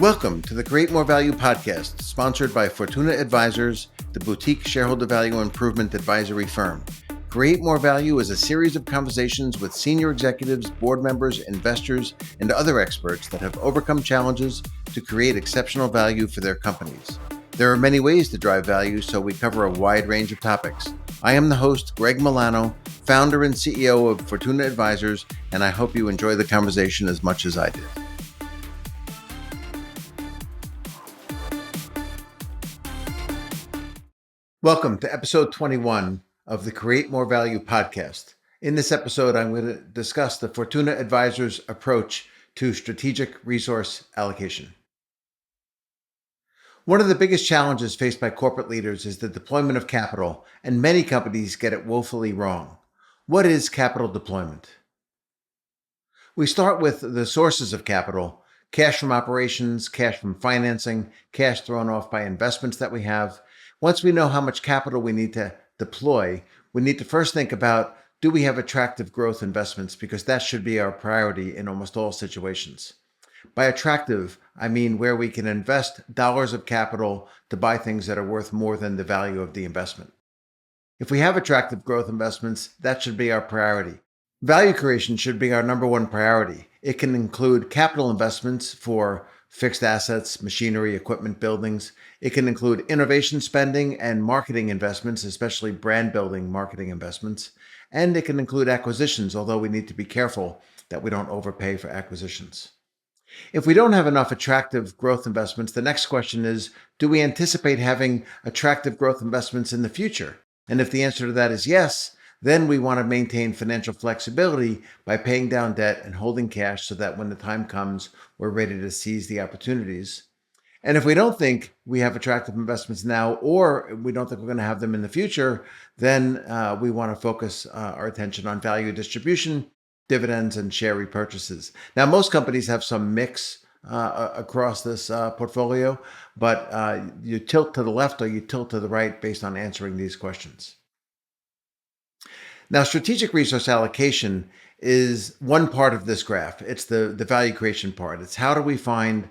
Welcome to the Create More Value podcast, sponsored by Fortuna Advisors, the boutique shareholder value improvement advisory firm. Create More Value is a series of conversations with senior executives, board members, investors, and other experts that have overcome challenges to create exceptional value for their companies. There are many ways to drive value, so we cover a wide range of topics. I am the host, Greg Milano, founder and CEO of Fortuna Advisors, and I hope you enjoy the conversation as much as I did. Welcome to episode 21 of the Create More Value podcast. In this episode, I'm going to discuss the Fortuna Advisors approach to strategic resource allocation. One of the biggest challenges faced by corporate leaders is the deployment of capital, and many companies get it woefully wrong. What is capital deployment? We start with the sources of capital: cash from operations, cash from financing, cash thrown off by investments that we have. Once we know how much capital we need to deploy, we need to first think about, do we have attractive growth investments? Because that should be our priority in almost all situations. By attractive, I mean where we can invest dollars of capital to buy things that are worth more than the value of the investment. If we have attractive growth investments, that should be our priority. Value creation should be our number one priority. It can include capital investments for fixed assets, machinery, equipment, buildings. It can include innovation spending and marketing investments, especially brand building marketing investments. And it can include acquisitions, although we need to be careful that we don't overpay for acquisitions. If we don't have enough attractive growth investments, the next question is, do we anticipate having attractive growth investments in the future? And if the answer to that is yes, then we want to maintain financial flexibility by paying down debt and holding cash so that when the time comes, we're ready to seize the opportunities. And if we don't think we have attractive investments now, or we don't think we're going to have them in the future, then we want to focus our attention on value distribution, dividends, and share repurchases. Now, most companies have some mix across this portfolio, but you tilt to the left or you tilt to the right based on answering these questions. Now, strategic resource allocation is one part of this graph. It's the value creation part. It's how do we find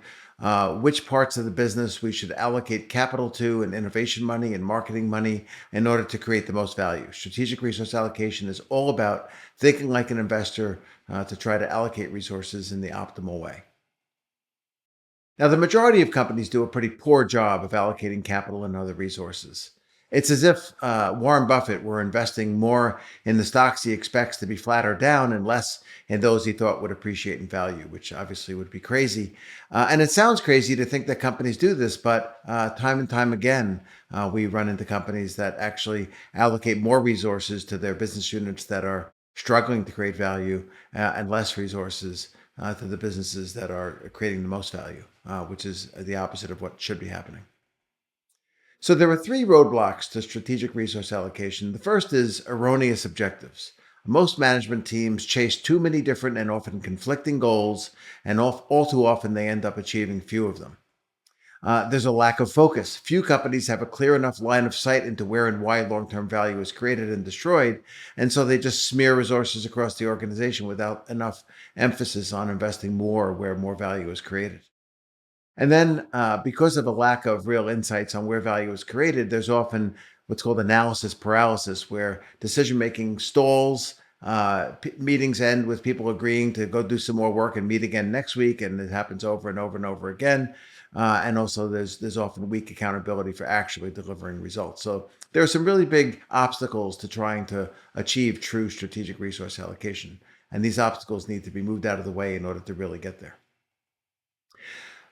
which parts of the business we should allocate capital to, and innovation money and marketing money, in order to create the most value. Strategic resource allocation is all about thinking like an investor to try to allocate resources in the optimal way. Now, the majority of companies do a pretty poor job of allocating capital and other resources. It's as if Warren Buffett were investing more in the stocks he expects to be flat or down and less in those he thought would appreciate in value, which obviously would be crazy. And it sounds crazy to think that companies do this, but time and time again, we run into companies that actually allocate more resources to their business units that are struggling to create value and less resources to the businesses that are creating the most value, which is the opposite of what should be happening. So there are three roadblocks to strategic resource allocation. The first is erroneous objectives. Most management teams chase too many different and often conflicting goals, and all too often they end up achieving few of them. There's a lack of focus. Few companies have a clear enough line of sight into where and why long-term value is created and destroyed, and so they just smear resources across the organization without enough emphasis on investing more where more value is created. And then because of a lack of real insights on where value is created, there's often what's called analysis paralysis, where decision-making stalls, meetings end with people agreeing to go do some more work and meet again next week, and it happens over and over and over again. And also there's often weak accountability for actually delivering results. So there are some really big obstacles to trying to achieve true strategic resource allocation. And these obstacles need to be moved out of the way in order to really get there.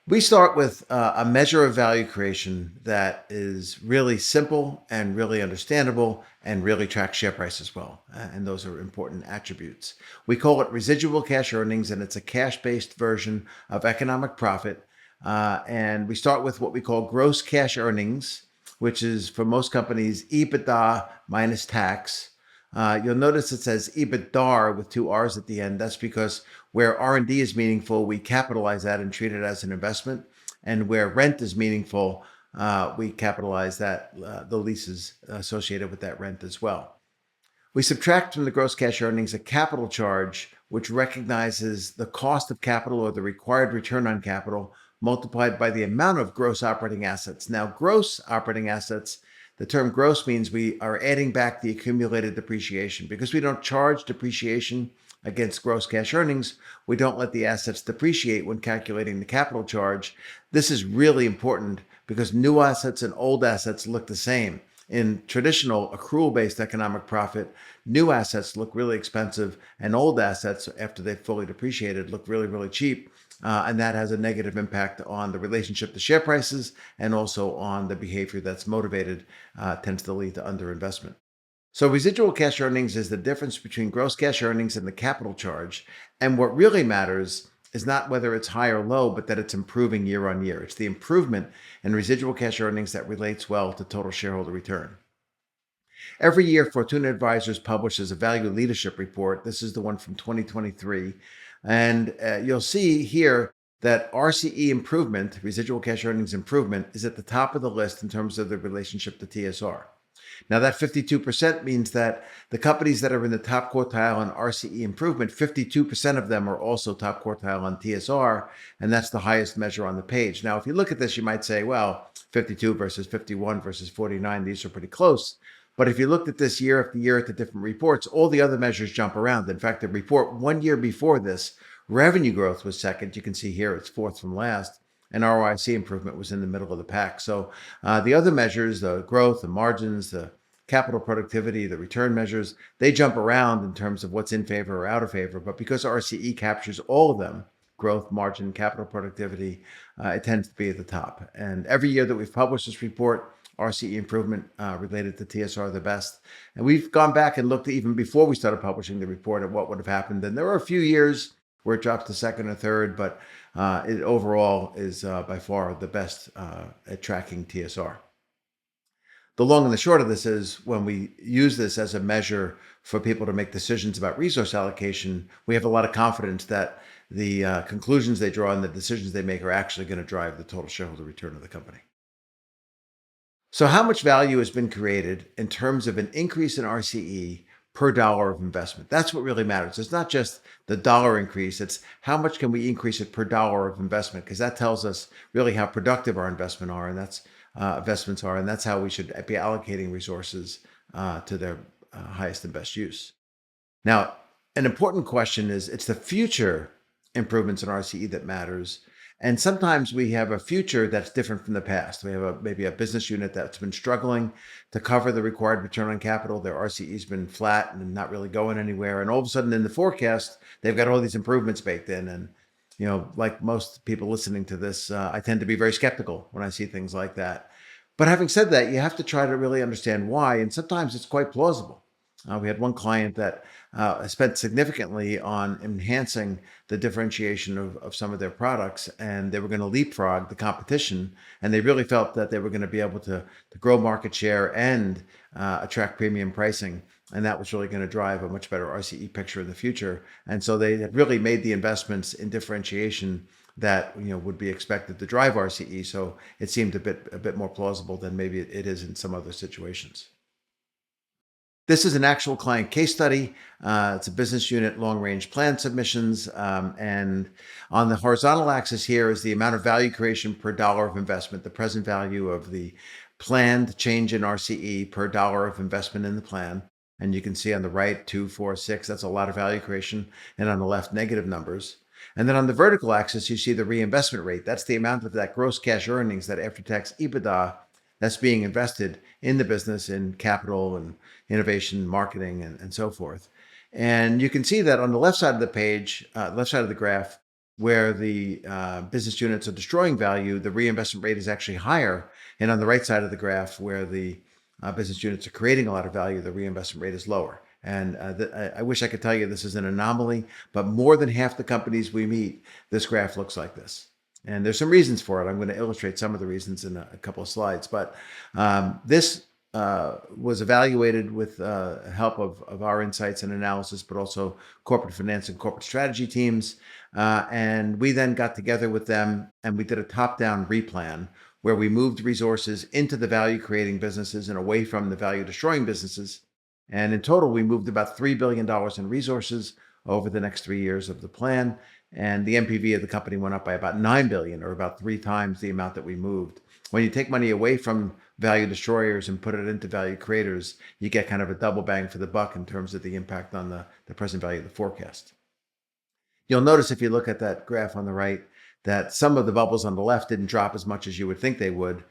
We start with a measure of value creation that is really simple and really understandable and really tracks share price as well. And those are important attributes. We call it residual cash earnings, and it's a cash-based version of economic profit. And we start with what we call gross cash earnings, which is, for most companies, EBITDA minus tax. You'll notice it says EBITDAR with two R's at the end. That's because where R&D is meaningful, we capitalize that and treat it as an investment. And where rent is meaningful, we capitalize that, the leases associated with that rent as well. We subtract from the gross cash earnings a capital charge, which recognizes the cost of capital or the required return on capital multiplied by the amount of gross operating assets. Now, gross operating assets, the term gross means we are adding back the accumulated depreciation. Because we don't charge depreciation against gross cash earnings, we don't let the assets depreciate when calculating the capital charge. This is really important because new assets and old assets look the same. In traditional accrual-based economic profit, new assets look really expensive, and old assets, after they've fully depreciated, look really, really cheap. And that has a negative impact on the relationship to share prices and also on the behavior that's motivated, tends to lead to underinvestment. So residual cash earnings is the difference between gross cash earnings and the capital charge. And what really matters is not whether it's high or low, but that it's improving year on year. It's the improvement in residual cash earnings that relates well to total shareholder return. Every year, Fortuna Advisors publishes a value leadership report. This is the one from 2023. And you'll see here that RCE improvement, residual cash earnings improvement, is at the top of the list in terms of the relationship to TSR. Now, that 52% means that the companies that are in the top quartile on RCE improvement, 52% of them are also top quartile on TSR, and that's the highest measure on the page. Now, if you look at this, you might say, well, 52 versus 51 versus 49, these are pretty close. But if you looked at this year after year at the different reports, all the other measures jump around. In fact, the report 1 year before this, revenue growth was second. You can see here it's fourth from last. And ROIC improvement was in the middle of the pack. So the other measures, the growth, the margins, the capital productivity, the return measures, they jump around in terms of what's in favor or out of favor. But because RCE captures all of them, growth, margin, capital productivity, it tends to be at the top. And every year that we've published this report, RCE improvement related to TSR the best. And we've gone back and looked even before we started publishing the report at what would have happened. And there are a few years where it drops to second or third, but it overall is by far the best at tracking TSR. The long and the short of this is when we use this as a measure for people to make decisions about resource allocation, we have a lot of confidence that the conclusions they draw and the decisions they make are actually going to drive the total shareholder return of the company. So how much value has been created in terms of an increase in RCE per dollar of investment? That's what really matters. It's not just the dollar increase. It's how much can we increase it per dollar of investment, because that tells us really how productive our investments are, and that's how we should be allocating resources to their highest and best use. Now, an important question is it's the future improvements in RCE that matters. And sometimes we have a future that's different from the past. We have maybe a business unit that's been struggling to cover the required return on capital. Their RCE's been flat and not really going anywhere. And all of a sudden in the forecast, they've got all these improvements baked in. And, like most people listening to this, I tend to be very skeptical when I see things like that. But having said that, you have to try to really understand why. And sometimes it's quite plausible. We had one client that spent significantly on enhancing the differentiation of some of their products, and they were going to leapfrog the competition, and they really felt that they were going to be able to grow market share and attract premium pricing, and that was really going to drive a much better RCE picture in the future. And so they had really made the investments in differentiation that would be expected to drive RCE. So it seemed a bit more plausible than maybe it is in some other situations. This is an actual client case study. It's a business unit long-range plan submissions. And on the horizontal axis here is the amount of value creation per dollar of investment, the present value of the planned change in RCE per dollar of investment in the plan. And you can see on the right, 2, 4, 6, that's a lot of value creation. And on the left, negative numbers. And then on the vertical axis, you see the reinvestment rate. That's the amount of that gross cash earnings, that after-tax EBITDA, that's being invested in the business, in capital and innovation, marketing, and so forth. And you can see that on the left side of the page, left side of the graph, where the business units are destroying value, the reinvestment rate is actually higher. And on the right side of the graph, where the business units are creating a lot of value, the reinvestment rate is lower. And I wish I could tell you this is an anomaly, but more than half the companies we meet, this graph looks like this. And there's some reasons for it. I'm going to illustrate some of the reasons in a couple of slides. But this was evaluated with help of our insights and analysis, but also corporate finance and corporate strategy teams. And we then got together with them and we did a top-down replan where we moved resources into the value-creating businesses and away from the value-destroying businesses. And in total, we moved about $3 billion in resources over the next 3 years of the plan. and the NPV of the company went up by about 9 billion, or about 3 times the amount that we moved. When you take money away from value destroyers and put it into value creators, you get kind of a double bang for the buck in terms of the impact on the present value of the forecast. You'll notice if you look at that graph on the right that some of the bubbles on the left didn't drop as much as you would think they would.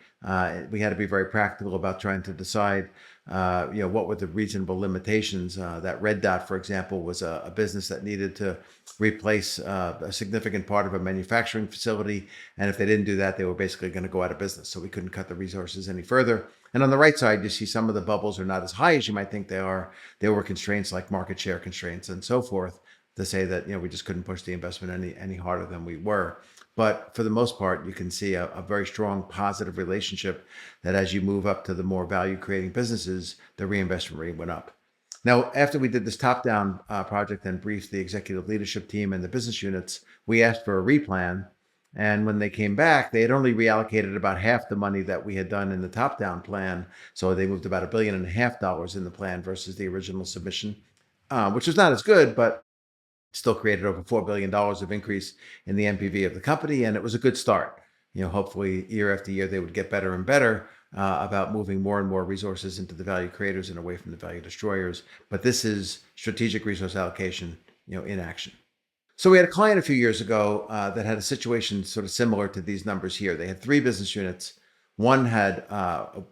We had to be very practical about trying to decide, what were the reasonable limitations. That red dot, for example, was a business that needed to replace a significant part of a manufacturing facility, and if they didn't do that, they were basically going to go out of business. So we couldn't cut the resources any further. And on the right side, you see some of the bubbles are not as high as you might think they are. There were constraints like market share constraints and so forth to say that we just couldn't push the investment any harder than we were. But for the most part, you can see a very strong positive relationship that as you move up to the more value creating businesses, the reinvestment rate went up. Now, after we did this top down project and briefed the executive leadership team and the business units, we asked for a replan. And when they came back, they had only reallocated about half the money that we had done in the top down plan. So they moved about $1.5 billion in the plan versus the original submission, which was not as good, but still created over $4 billion of increase in the NPV of the company. And it was a good start. Hopefully year after year, they would get better and better about moving more and more resources into the value creators and away from the value destroyers. But this is strategic resource allocation, in action. So we had a client a few years ago that had a situation sort of similar to these numbers here. They had 3 business units. One had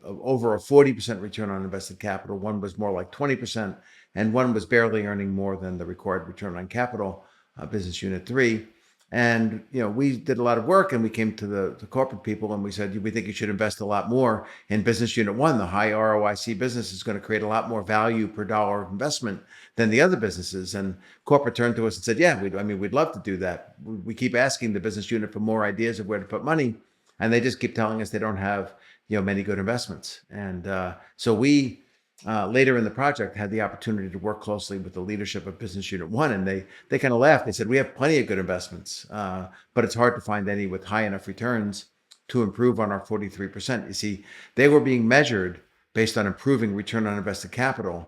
over a 40% return on invested capital. One was more like 20%, and one was barely earning more than the required return on capital, business unit 3. And we did a lot of work, and we came to the corporate people, and we said, we think you should invest a lot more in business unit 1. The high ROIC business is going to create a lot more value per dollar of investment than the other businesses. And corporate turned to us and said, yeah, we'd love to do that. We keep asking the business unit for more ideas of where to put money, and they just keep telling us they don't have many good investments. And so we later in the project had the opportunity to work closely with the leadership of business unit 1, and they kind of laughed. They said, we have plenty of good investments, but it's hard to find any with high enough returns to improve on our 43%. You see, they were being measured based on improving return on invested capital.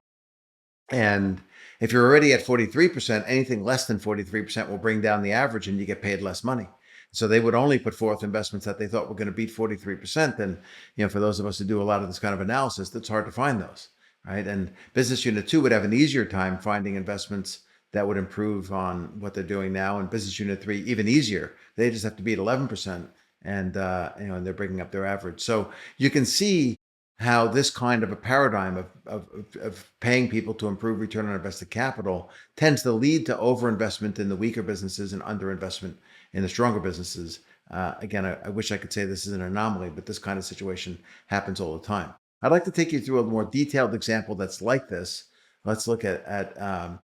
And if you're already at 43%, anything less than 43% will bring down the average, and you get paid less money. So they would only put forth investments that they thought were going to beat 43%. And for those of us who do a lot of this kind of analysis, it's hard to find those, right? And business unit 2 would have an easier time finding investments that would improve on what they're doing now. And business unit 3, even easier. They just have to beat 11%, and and they're bringing up their average. So you can see how this kind of a paradigm of paying people to improve return on invested capital tends to lead to overinvestment in the weaker businesses and underinvestment in the stronger businesses. Again, I wish I could say this is an anomaly, but this kind of situation happens all the time. I'd like to take you through a more detailed example that's like this. Let's look at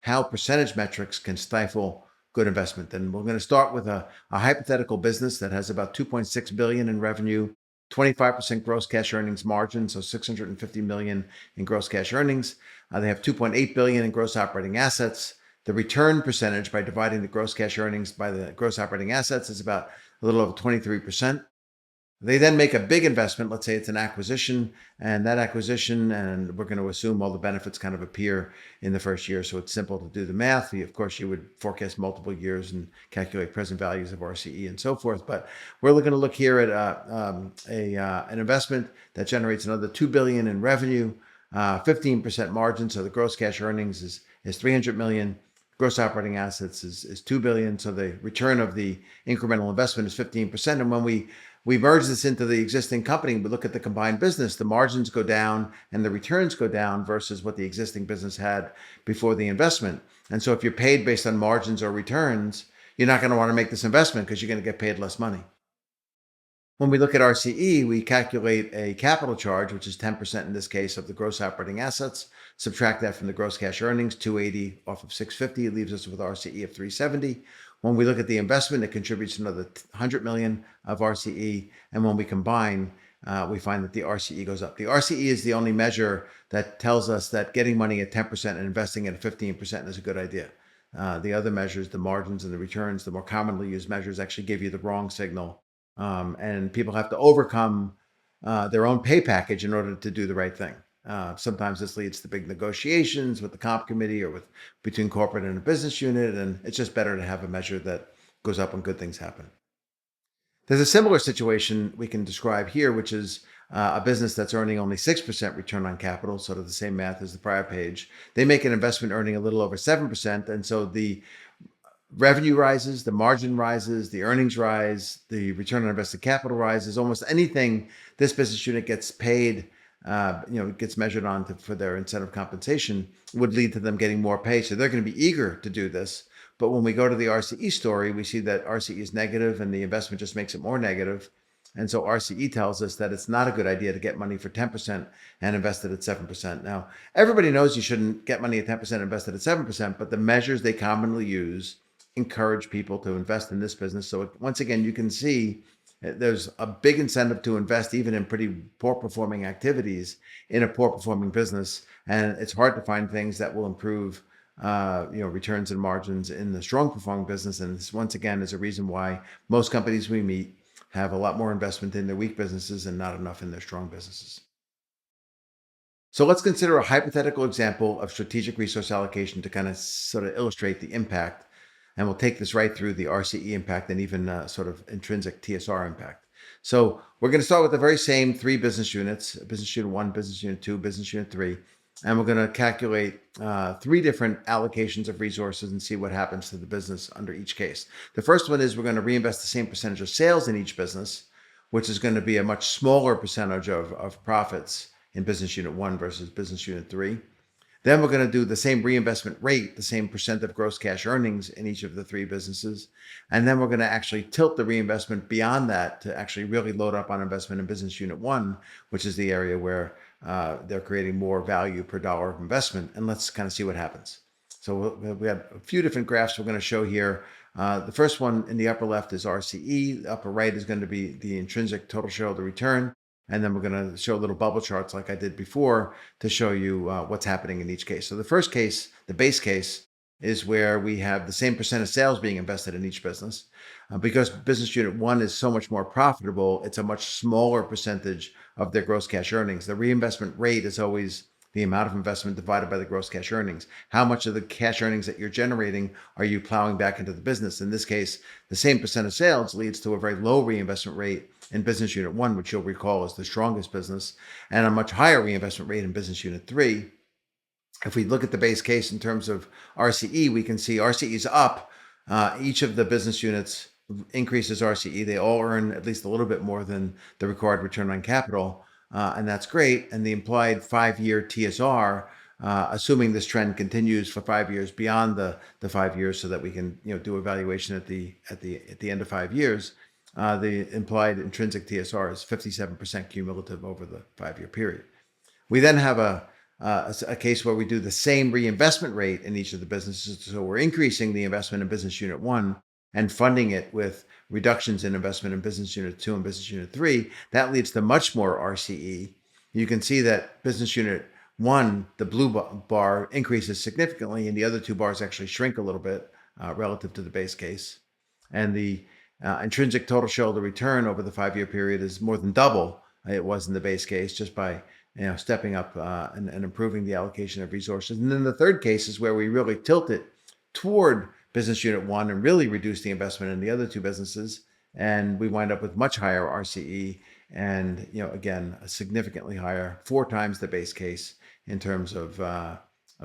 how percentage metrics can stifle good investment. And we're going to start with a hypothetical business that has about 2.6 billion in revenue, 25% gross cash earnings margin, so 650 million in gross cash earnings. They have 2.8 billion in gross operating assets. The return percentage by dividing the gross cash earnings by the gross operating assets is about a little over 23%. They then make a big investment. Let's say it's an acquisition, and that acquisition, and we're going to assume all the benefits kind of appear in the first year. So it's simple to do the math. Of course, you would forecast multiple years and calculate present values of RCE and so forth. But we're going to look here at an investment that generates another 2 billion in revenue, 15% margin. So the gross cash earnings is 300 million. Gross operating assets is 2 billion. So the return of the incremental investment is 15%. And when we merge this into the existing company, we look at the combined business, the margins go down and the returns go down versus what the existing business had before the investment. And so if you're paid based on margins or returns, you're not going to want to make this investment because you're going to get paid less money. When we look at RCE, we calculate a capital charge, which is 10% in this case of the gross operating assets. Subtract that from the gross cash earnings, 280 off of 650, it leaves us with RCE of 370. When we look at the investment, it contributes another 100 million of RCE. And when we combine, we find that the RCE goes up. The RCE is the only measure that tells us that getting money at 10% and investing at 15% is a good idea. The other measures, the margins and the returns, the more commonly used measures actually give you the wrong signal. And people have to overcome their own pay package in order to do the right thing. Sometimes this leads to big negotiations with the comp committee or between corporate and a business unit. And it's just better to have a measure that goes up when good things happen. There's a similar situation we can describe here, which is a business that's earning only 6% return on capital, sort of the same math as the prior page. They make an investment earning a little over 7%. And so the revenue rises, the margin rises, the earnings rise, the return on invested capital rises. Almost anything this business unit gets paid, gets measured on for their incentive compensation would lead to them getting more pay. So they're going to be eager to do this. But when we go to the RCE story, we see that RCE is negative and the investment just makes it more negative. And so RCE tells us that it's not a good idea to get money for 10% and invest it at 7%. Now, everybody knows you shouldn't get money at 10% invested at 7%, but the measures they commonly use encourage people to invest in this business. So once again, you can see there's a big incentive to invest even in pretty poor performing activities in a poor performing business. And it's hard to find things that will improve returns and margins in the strong performing business. And this, once again, is a reason why most companies we meet have a lot more investment in their weak businesses and not enough in their strong businesses. So let's consider a hypothetical example of strategic resource allocation to kind of sort of illustrate the impact. And we'll take this right through the RCE impact and even sort of intrinsic TSR impact. So we're going to start with the very same three business units: business unit 1, business unit 2, business unit 3. And we're going to calculate three different allocations of resources and see what happens to the business under each case. The first one is we're going to reinvest the same percentage of sales in each business, which is going to be a much smaller percentage of profits in business unit 1 versus business unit 3. Then we're going to do the same reinvestment rate, the same percent of gross cash earnings in each of the three businesses. And then we're going to actually tilt the reinvestment beyond that to actually really load up on investment in business unit 1, which is the area where they're creating more value per dollar of investment. And let's kind of see what happens. So we have a few different graphs we're going to show here. The first one in the upper left is RCE. The upper right is going to be the intrinsic total shareholder return. And then we're going to show little bubble charts like I did before to show you what's happening in each case. So the first case, the base case, is where we have the same percent of sales being invested in each business. Because business unit 1 is so much more profitable, it's a much smaller percentage of their gross cash earnings. The reinvestment rate is always the amount of investment divided by the gross cash earnings. How much of the cash earnings that you're generating are you plowing back into the business? In this case, the same percent of sales leads to a very low reinvestment rate in business unit 1, which you'll recall is the strongest business, and a much higher reinvestment rate in business unit 3. If we look at the base case in terms of RCE, we can see RCE is up. Each of the business units increases RCE. They all earn at least a little bit more than the required return on capital. And that's great. And the implied 5-year TSR, assuming this trend continues for 5 years beyond the 5 years, so that we can do evaluation at the end of 5 years, the implied intrinsic TSR is 57% cumulative over the 5-year period. We then have a case where we do the same reinvestment rate in each of the businesses. So we're increasing the investment in business unit 1 and funding it with reductions in investment in business unit 2 and business unit 3. That leads to much more RCE. You can see that business unit 1, the blue bar, increases significantly, and the other two bars actually shrink a little bit relative to the base case. And the intrinsic total shareholder return over the 5-year period is more than double it was in the base case, just by stepping up and improving the allocation of resources. And then the third case is where we really tilt it toward business unit 1 and really reduce the investment in the other two businesses. And we wind up with much higher RCE and, again, a significantly higher, 4 times the base case in terms of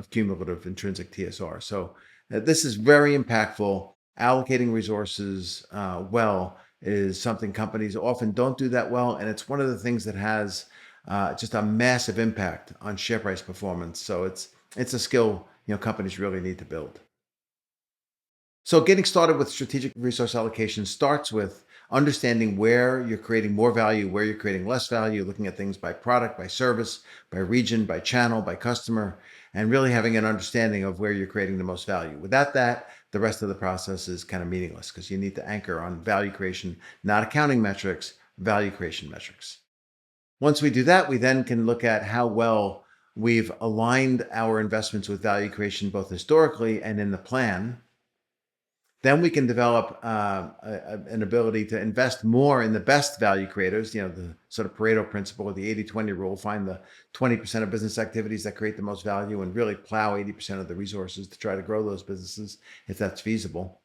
cumulative intrinsic TSR. So this is very impactful. Allocating resources well is something companies often don't do that well. And it's one of the things that has just a massive impact on share price performance. So it's a skill companies really need to build. So getting started with strategic resource allocation starts with understanding where you're creating more value, where you're creating less value, looking at things by product, by service, by region, by channel, by customer, and really having an understanding of where you're creating the most value. Without that, the rest of the process is kind of meaningless, because you need to anchor on value creation, not accounting metrics, value creation metrics. Once we do that, we then can look at how well we've aligned our investments with value creation, both historically and in the plan. Then we can develop an ability to invest more in the best value creators, the sort of Pareto principle or the 80-20 rule, find the 20% of business activities that create the most value and really plow 80% of the resources to try to grow those businesses if that's feasible.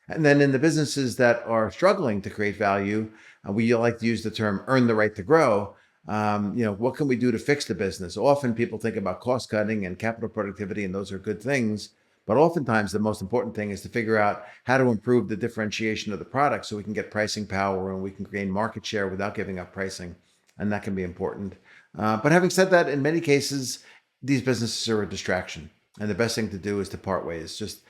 And then in the businesses that are struggling to create value, we like to use the term earn the right to grow. What can we do to fix the business? Often people think about cost cutting and capital productivity, and those are good things. But oftentimes the most important thing is to figure out how to improve the differentiation of the product so we can get pricing power and we can gain market share without giving up pricing. And that can be important. But having said that, in many cases, these businesses are a distraction. And the best thing to do is to part ways. Just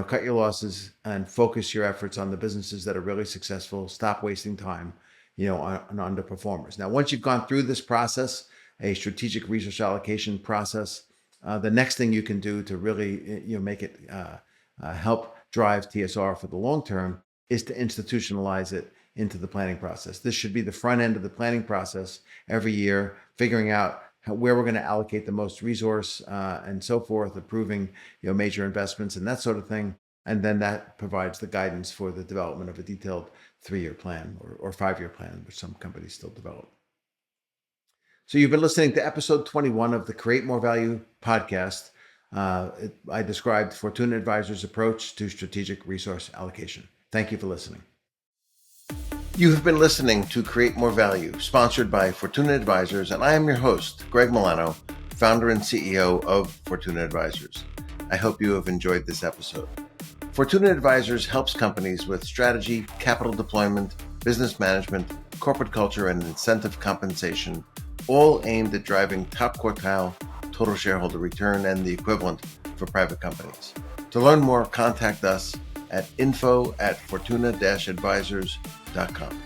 cut your losses and focus your efforts on the businesses that are really successful. Stop wasting time, on underperformers. Now, once you've gone through this process, a strategic resource allocation process, the next thing you can do to really, make it help drive TSR for the long term is to institutionalize it into the planning process. This should be the front end of the planning process every year, figuring out where we're going to allocate the most resource and so forth, approving major investments and that sort of thing. And then that provides the guidance for the development of a detailed 3-year plan or 5-year plan, which some companies still develop. So you've been listening to episode 21 of the Create More Value podcast. I described Fortuna Advisors' approach to strategic resource allocation. Thank you for listening. You have been listening to Create More Value, sponsored by Fortuna Advisors, and I am your host, Greg Milano, founder and CEO of Fortuna Advisors. I hope you have enjoyed this episode. Fortuna Advisors helps companies with strategy, capital deployment, business management, corporate culture, and incentive compensation, all aimed at driving top quartile total shareholder return and the equivalent for private companies. To learn more, contact us at info@fortuna-advisors.com.